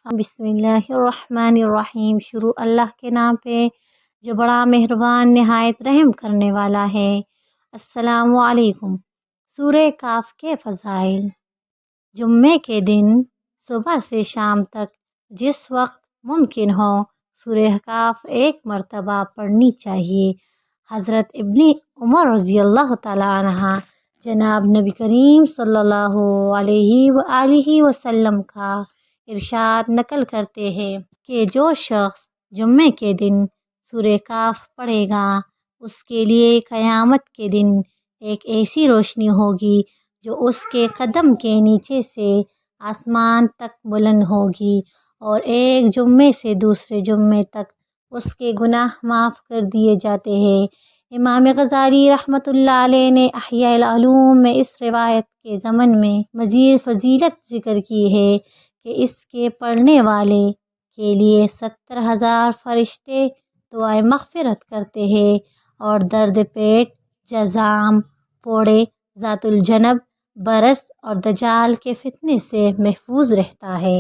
بسم اللہ الرحمن الرحیم۔ شروع اللہ کے نام پہ جو بڑا مہربان نہایت رحم کرنے والا ہے۔ السلام علیکم۔ سورہ کاف کے فضائل۔ جمعے کے دن صبح سے شام تک جس وقت ممکن ہو سورہ کاف ایک مرتبہ پڑھنی چاہیے۔ حضرت ابن عمر رضی اللہ تعالیٰ عنہ جناب نبی کریم صلی اللہ علیہ وآلہ وسلم کا ارشاد نقل کرتے ہیں کہ جو شخص جمعے کے دن سورہ کاف پڑھے گا اس کے لیے قیامت کے دن ایک ایسی روشنی ہوگی جو اس کے قدم کے نیچے سے آسمان تک بلند ہوگی، اور ایک جمعے سے دوسرے جمعے تک اس کے گناہ معاف کر دیے جاتے ہیں۔ امام غزالی رحمۃ اللہ علیہ نے احیاء العلوم میں اس روایت کے ضمن میں مزید فضیلت ذکر کی ہے کہ اس کے پڑھنے والے کے لیے 70,000 فرشتے دعائے مغفرت کرتے ہیں اور درد پیٹ، جذام، پوڑے، ذات الجنب، برس اور دجال کے فتنے سے محفوظ رہتا ہے۔